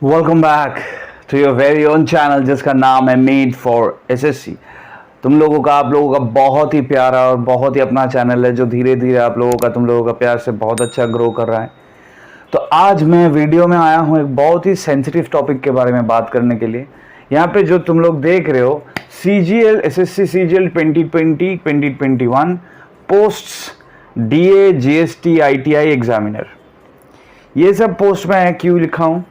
Welcome back to your very own channel जिसका नाम है मेड फॉर एसएससी। तुम लोगों का, आप लोगों का बहुत ही प्यारा और बहुत ही अपना चैनल है जो धीरे धीरे आप लोगों का, तुम लोगों का प्यार से बहुत अच्छा ग्रो कर रहा है। तो आज मैं वीडियो में आया हूँ एक बहुत ही सेंसिटिव टॉपिक के बारे में बात करने के लिए। यहाँ पे जो तुम लोग देख रहे हो CGL SSC CGL 2020-2021 posts DA GST ITI examiner, ये सब पोस्ट में क्यों लिखा हूँ।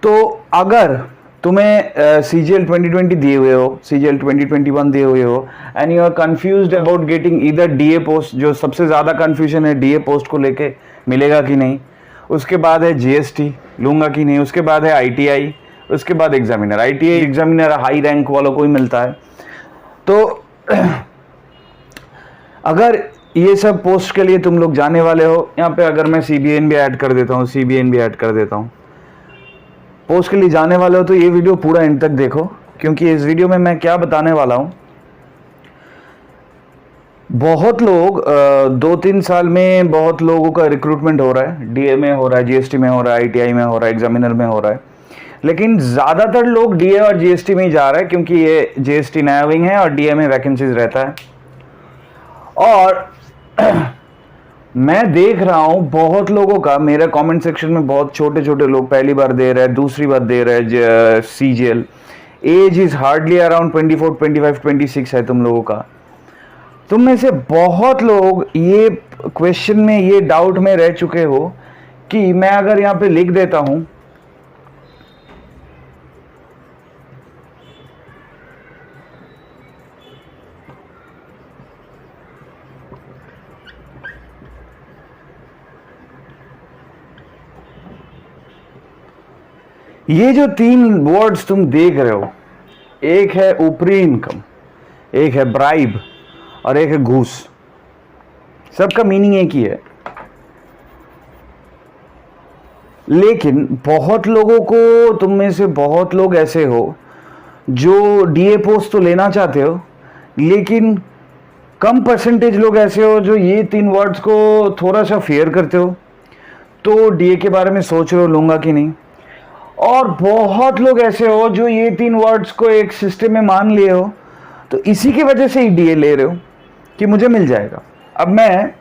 तो अगर तुम्हें CGL 2020 दिए हुए हो, CGL 2021 दिए हुए हो and you are confused about getting either DA post, जो सबसे ज़्यादा कंफ्यूजन है DA पोस्ट को लेके मिलेगा कि नहीं, उसके बाद है GST लूँगा कि नहीं, उसके बाद है ITI, उसके बाद examiner. ITI examiner high rank वालों को ही मिलता है। तो अगर ये सब पोस्ट के लिए तुम लोग जाने वाले हो, यहाँ पे अगर मैं CBN भी ऐड कर देता हूँ, CBN भी ऐड कर देता हूँ, पोस्ट के लिए जाने वाले हो तो ये वीडियो पूरा एंड तक देखो, क्योंकि इस वीडियो में मैं क्या बताने वाला हूँ। बहुत लोग 2-3 साल में बहुत लोगों का रिक्रूटमेंट हो रहा है, DA में हो रहा है, GST में हो रहा है, ITI में हो रहा है, एग्जामिनर में हो रहा है, लेकिन ज़्यादातर लोग DA और GST में ही जा रहा है, क्योंकि ये GST नया विंग है और DA में वैकेंसीज रहता है। और मैं देख रहा हूँ बहुत लोगों का, मेरे कमेंट सेक्शन में बहुत छोटे छोटे लोग पहली बार दे रहे हैं, दूसरी बार दे रहे हैं CGL। Age is hardly around 24, 25, 26 है तुम लोगों का। तुम में से बहुत लोग ये क्वेश्चन में, ये डाउट में रह चुके हो कि मैं अगर यहाँ पे लिख देता हूँ ये जो 3 वर्ड्स तुम देख रहे हो, एक है ऊपरी इनकम, एक है ब्राइब और एक है घूस, सबका मीनिंग एक ही है। लेकिन बहुत लोगों को, तुम में से बहुत लोग ऐसे हो जो DA पोस्ट तो लेना चाहते हो, लेकिन कम परसेंटेज लोग ऐसे हो जो ये 3 वर्ड्स को थोड़ा सा फेयर करते हो, तो DA के बारे में सोच रहे हो लूँगा कि नहीं। और बहुत लोग ऐसे हो जो ये 3 वर्ड्स को एक सिस्टम में मान लिए हो, तो इसी की वजह से ही DA ले रहे हो कि मुझे मिल जाएगा। अब मैं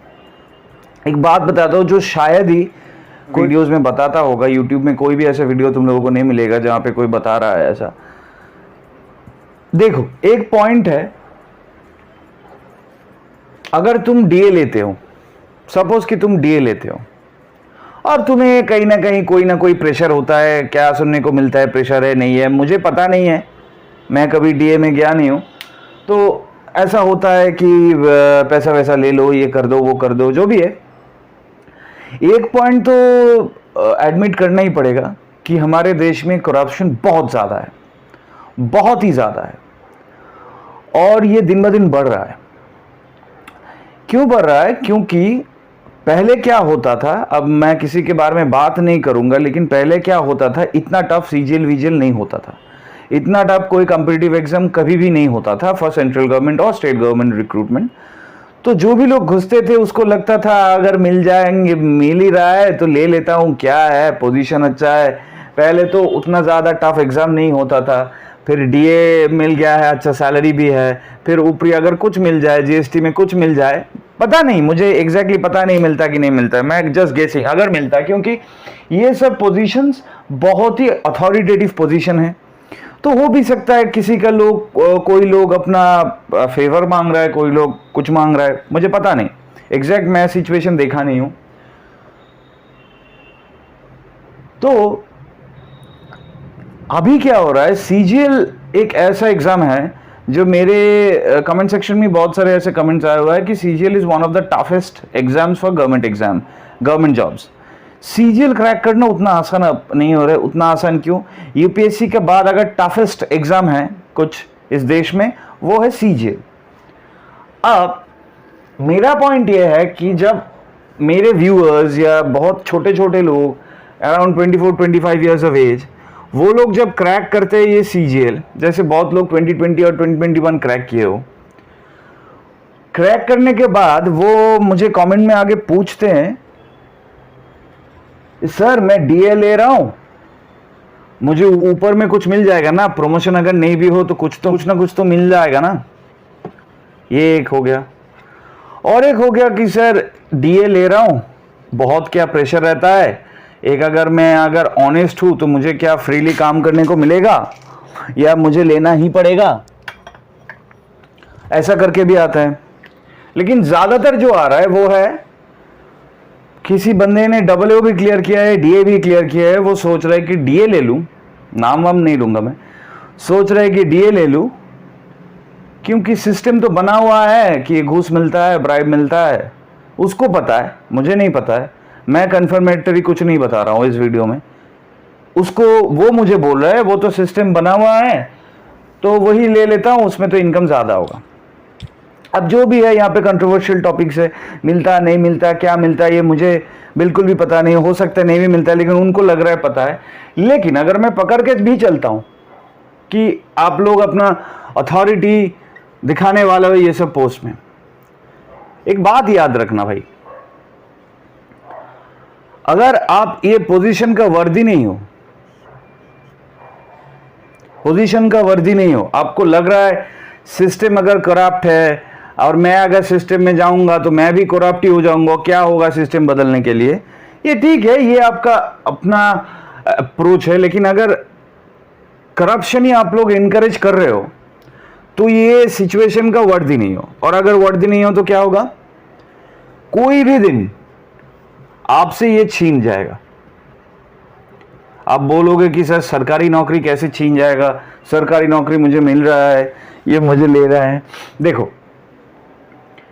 एक बात बताता हूँ जो शायद ही वीडियोस में बताता होगा, यूट्यूब में कोई भी ऐसा वीडियो तुम लोगों को नहीं मिलेगा जहाँ पे कोई बता रहा है ऐसा। देखो, एक पॉइंट है, अगर तुम DA लेते हो, सपोज कि तुम DA लेते हो और तुम्हें कहीं ना कहीं कोई ना कोई प्रेशर होता है, क्या सुनने को मिलता है, प्रेशर है नहीं है मुझे पता नहीं है, मैं कभी DA में गया नहीं हूँ, तो ऐसा होता है कि पैसा वैसा ले लो, ये कर दो, वो कर दो, जो भी है। एक पॉइंट तो एडमिट करना ही पड़ेगा कि हमारे देश में करप्शन बहुत ज़्यादा है, बहुत ही ज़्यादा है, और ये दिन ब दिन बढ़ रहा है। क्यों बढ़ रहा है? क्योंकि पहले क्या होता था, अब मैं किसी के बारे में बात नहीं करूंगा, लेकिन पहले क्या होता था, इतना टफ CGL विजिल नहीं होता था, इतना टफ कोई कॉम्पिटिटिव एग्जाम कभी भी नहीं होता था फॉर सेंट्रल गवर्नमेंट और स्टेट गवर्नमेंट रिक्रूटमेंट। तो जो भी लोग घुसते थे उसको लगता था अगर मिल जाएंगे, मिल ही रहा है तो ले लेता हूँ, क्या है, पोजीशन अच्छा है। पहले तो उतना ज़्यादा टफ एग्जाम नहीं होता था, फिर DA मिल गया है, अच्छा सैलरी भी है, फिर ऊपरी अगर कुछ मिल जाए, GST में कुछ मिल जाए, पता नहीं, मुझे एग्जैक्टली पता नहीं मिलता कि नहीं मिलता है, मैं जस्ट गेसिंग अगर मिलता है, क्योंकि ये सब पोजीशंस बहुत ही अथॉरिटेटिव पोजीशन है। तो हो भी सकता है किसी का लोग, कोई लोग अपना फेवर मांग रहा है, कोई लोग कुछ मांग रहा है, मुझे पता नहीं एग्जैक्ट, मैं सिचुएशन देखा नहीं हूं। तो अभी क्या हो रहा है, CGL एक ऐसा एग्जाम है जो मेरे कमेंट सेक्शन में बहुत सारे ऐसे कमेंट्स आए हुआ है कि CGL is one of the toughest exams for government exam, government jobs. CGL crack करना उतना आसान नहीं हो रहा है। उतना आसान क्यों? UPSC के बाद अगर टफेस्ट एग्जाम है कुछ इस देश में, वो है CGL। अब मेरा पॉइंट ये है कि जब मेरे व्यूअर्स या बहुत छोटे छोटे लोग अराउंड 24-25 ईयर्स ऑफ एज, वो लोग जब क्रैक करते हैं ये CGL, जैसे बहुत लोग 2020 और 2021 क्रैक किए हो, क्रैक करने के बाद वो मुझे कमेंट में आगे पूछते हैं सर मैं डीए ले रहा हूं, मुझे ऊपर में कुछ मिल जाएगा ना, प्रमोशन अगर नहीं भी हो तो कुछ ना कुछ तो मिल जाएगा ना। ये एक हो गया। और एक हो गया कि सर डीए ले रहा हूं, बहुत क्या प्रेशर रहता है, एक अगर ऑनेस्ट हूं तो मुझे क्या फ्रीली काम करने को मिलेगा या मुझे लेना ही पड़ेगा, ऐसा करके भी आता है। लेकिन ज्यादातर जो आ रहा है वो है किसी बंदे ने डबल भी क्लियर किया है, डीए भी क्लियर किया है, वो सोच रहा है कि डीए ले लूं, नाम वाम नहीं लूंगा मैं, सोच रहा है कि डीए ले लूं क्योंकि सिस्टम तो बना हुआ है कि घूस मिलता है, ब्राइब मिलता है, उसको पता है, मुझे नहीं पता है, मैं कन्फर्मेटरी कुछ नहीं बता रहा हूं इस वीडियो में, उसको वो मुझे बोल रहा है वो तो सिस्टम बना हुआ है तो वही ले लेता हूं, उसमें तो इनकम ज्यादा होगा। अब जो भी है यहाँ पे कंट्रोवर्शियल टॉपिक्स है, मिलता नहीं मिलता, क्या मिलता है ये मुझे बिल्कुल भी पता नहीं, हो सकता है नहीं भी मिलता है, लेकिन उनको लग रहा है पता है। लेकिन अगर मैं पकड़ के भी चलता हूं कि आप लोग अपना अथॉरिटी दिखाने वाला हो ये सब पोस्ट में, एक बात याद रखना भाई, अगर आप ये पोजीशन का वर्दी नहीं हो, पोजीशन का वर्दी नहीं हो, आपको लग रहा है सिस्टम अगर करप्ट है और मैं अगर सिस्टम में जाऊंगा तो मैं भी करप्ट ही हो जाऊंगा, क्या होगा सिस्टम बदलने के लिए, ये ठीक है, ये आपका अपना अप्रोच है। लेकिन अगर करप्शन ही आप लोग इनकरेज कर रहे हो तो ये सिचुएशन का वर्दी नहीं हो, और अगर वर्दी नहीं हो तो क्या होगा, कोई भी दिन आपसे ये छीन जाएगा। आप बोलोगे कि सर सरकारी नौकरी कैसे छीन जाएगा, सरकारी नौकरी मुझे मिल रहा है, ये मुझे ले रहा है। देखो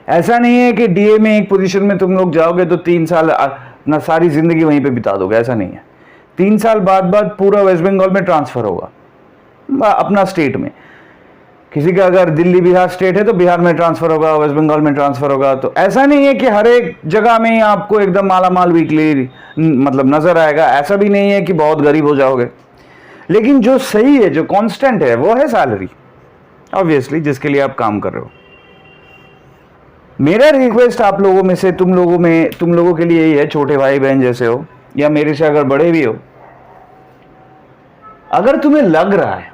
ऐसा नहीं है कि डीए में एक पोजीशन में तुम लोग जाओगे तो 3 साल अपना सारी जिंदगी वहीं पे बिता दोगे, ऐसा नहीं है। 3 साल बाद पूरा वेस्ट बंगाल में ट्रांसफर होगा, अपना स्टेट में, किसी का अगर दिल्ली बिहार स्टेट है तो बिहार में ट्रांसफर होगा, वेस्ट बंगाल में ट्रांसफर होगा। तो ऐसा नहीं है कि हर एक जगह में ही आपको एकदम माला माल वीकली मतलब नजर आएगा, ऐसा भी नहीं है कि बहुत गरीब हो जाओगे। लेकिन जो सही है, जो कांस्टेंट है, वो है सैलरी, ऑब्वियसली, जिसके लिए आप काम कर रहे हो। मेरा रिक्वेस्ट आप लोगों में से तुम लोगों के लिए यही है, छोटे भाई बहन जैसे हो या मेरे से अगर बड़े भी हो, अगर तुम्हें लग रहा है,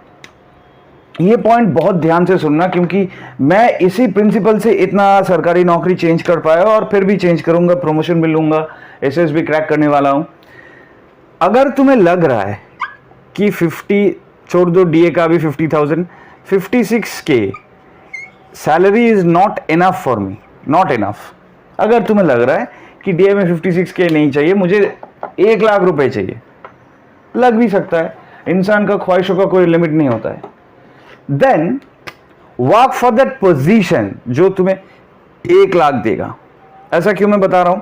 ये पॉइंट बहुत ध्यान से सुनना, क्योंकि मैं इसी प्रिंसिपल से इतना सरकारी नौकरी चेंज कर पाया और फिर भी चेंज करूंगा, प्रमोशन भी लूंगा, एसएसबी क्रैक करने वाला हूं। अगर तुम्हें लग रहा है कि 50 छोड़ दो, डीए का भी 50,000, 56K salary is not enough for me, not enough. अगर तुम्हें लग रहा है कि डीए में 56K नहीं चाहिए, मुझे 1 लाख रुपए चाहिए, लग भी सकता है, इंसान का ख्वाहिशों का कोई लिमिट नहीं होता है, then work for that position जो तुम्हें 1 लाख देगा। ऐसा क्यों मैं बता रहा हूं,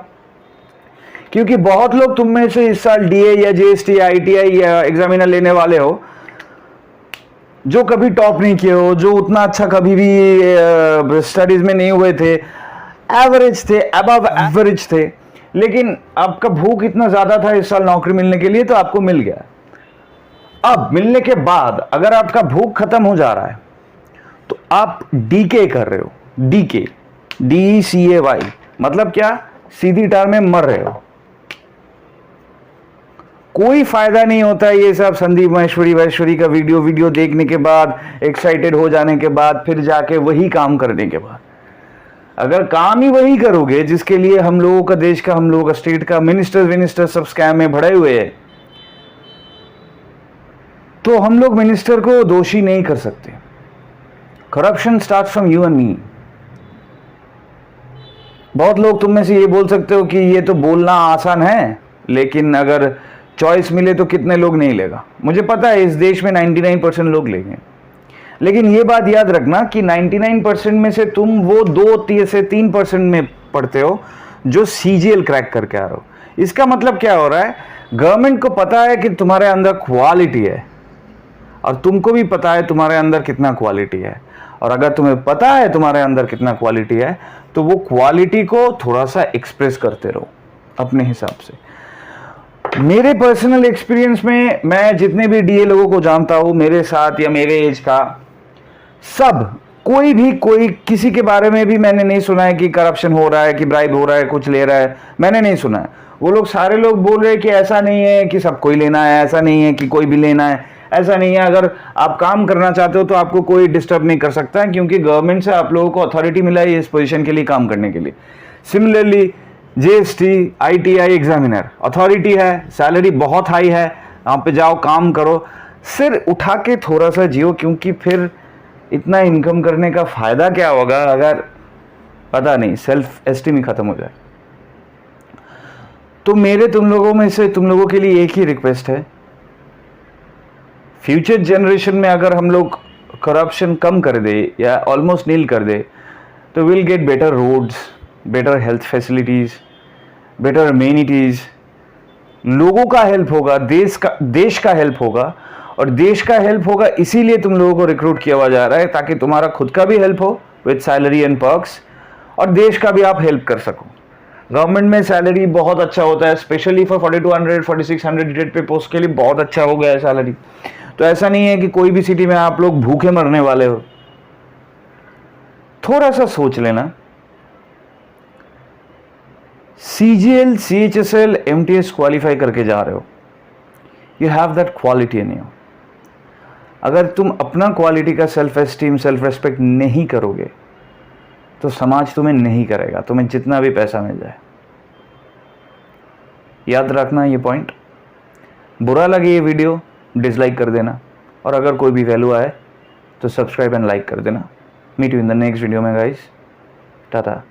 क्योंकि बहुत लोग तुम में से इस साल डीए या जीएसटी, आईटीआई या एग्जामिनर लेने वाले हो जो कभी टॉप नहीं किए हो, जो उतना अच्छा कभी भी स्टडीज में नहीं हुए थे, एवरेज थे, अबव एवरेज थे, लेकिन आपका भूख इतना ज्यादा था इस साल नौकरी मिलने के लिए तो आपको मिल गया। अब मिलने के बाद अगर आपका भूख खत्म हो जा रहा है तो आप डीके कर रहे हो, डीके, DECAY, मतलब क्या, सीधी टर्म में मर रहे हो। कोई फायदा नहीं होता है ये सब संदीप महेश्वरी का वीडियो देखने के बाद, एक्साइटेड हो जाने के बाद, फिर जाके वही काम करने के बाद। अगर काम ही वही करोगे जिसके लिए हम लोगों का देश का, हम लोगों का स्टेट का मिनिस्टर सब स्कैम में भरे हुए हैं, तो हम लोग मिनिस्टर को दोषी नहीं कर सकते। Corruption starts from you and me. बहुत लोग तुम में से ये बोल सकते हो कि ये तो बोलना आसान है, लेकिन अगर चॉइस मिले तो कितने लोग नहीं लेगा। मुझे पता है इस देश में 99% लोग लेंगे, लेकिन ये बात याद रखना कि 99% में से तुम वो 2 से 3% में पढ़ते हो जो CGL क्रैक करके आ रहे हो। इसका मतलब क्या हो रहा है, गवर्नमेंट को पता है कि तुम्हारे अंदर क्वालिटी है और तुमको भी पता है तुम्हारे अंदर कितना क्वालिटी है, और अगर तुम्हें पता है तुम्हारे अंदर कितना क्वालिटी है तो वो क्वालिटी को थोड़ा सा एक्सप्रेस करते रहो अपने हिसाब से। मेरे पर्सनल एक्सपीरियंस में मैं जितने भी डीए लोगों को जानता हूं, मेरे साथ या मेरे एज का, सब कोई किसी के बारे में भी मैंने नहीं सुना है कि करप्शन हो रहा है, कि ब्राइब हो रहा है, कुछ ले रहा है, मैंने नहीं सुना है। वो लोग सारे लोग बोल रहे हैं कि ऐसा नहीं है कि सबको ही लेना है, ऐसा नहीं है कि कोई भी लेना है, ऐसा नहीं है। अगर आप काम करना चाहते हो तो आपको कोई डिस्टर्ब नहीं कर सकता है, क्योंकि गवर्नमेंट से आप लोगों को अथॉरिटी मिला है इस पोजीशन के लिए काम करने के लिए। Similarly GST, ITI examiner authority है, सैलरी बहुत हाई है, वहाँ पे जाओ काम करो, सिर उठा के थोड़ा सा जियो, क्योंकि फिर इतना इनकम करने का फायदा क्या होगा अगर पता नहीं सेल्फ एस्टीम ही खत्म हो जाए। तो मेरे तुम लोगों में से तुम लोगों के लिए एक ही रिक्वेस्ट है, फ्यूचर जनरेशन में अगर हम लोग करप्शन कम कर दे या ऑलमोस्ट नील कर दे तो will get better roads, better health facilities, better amenities, लोगों का हेल्प होगा, देश का हेल्प होगा। और देश का हेल्प होगा इसीलिए तुम लोगों को रिक्रूट किया हुआ जा रहा है, ताकि तुम्हारा खुद का भी हेल्प हो विद सैलरी एंड पर्क्स, और देश का भी आप हेल्प कर सको। गवर्नमेंट में सैलरी बहुत अच्छा होता है, स्पेशली फॉर 4200 4600 रेट पे पोस्ट के लिए बहुत अच्छा हो गया है सैलरी। तो ऐसा नहीं है कि कोई भी सिटी में आप लोग भूखे मरने वाले हो। थोड़ा सा सोच लेना। CGL, CHSL, MTS क्वालिफाई करके जा रहे हो, you have that quality in you. अगर तुम अपना क्वालिटी का सेल्फ एस्टीम, सेल्फ रेस्पेक्ट नहीं करोगे तो समाज तुम्हें नहीं करेगा, तुम्हें जितना भी पैसा मिल जाए। याद रखना ये पॉइंट। बुरा लगे ये वीडियो डिसलाइक कर देना, और अगर कोई भी वैल्यू आए तो सब्सक्राइब एंड लाइक कर देना। Meet you in the next video में गाइस, टाटा।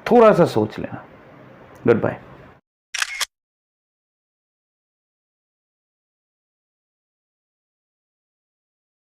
थोड़ा सा सोच लेना। Good bye.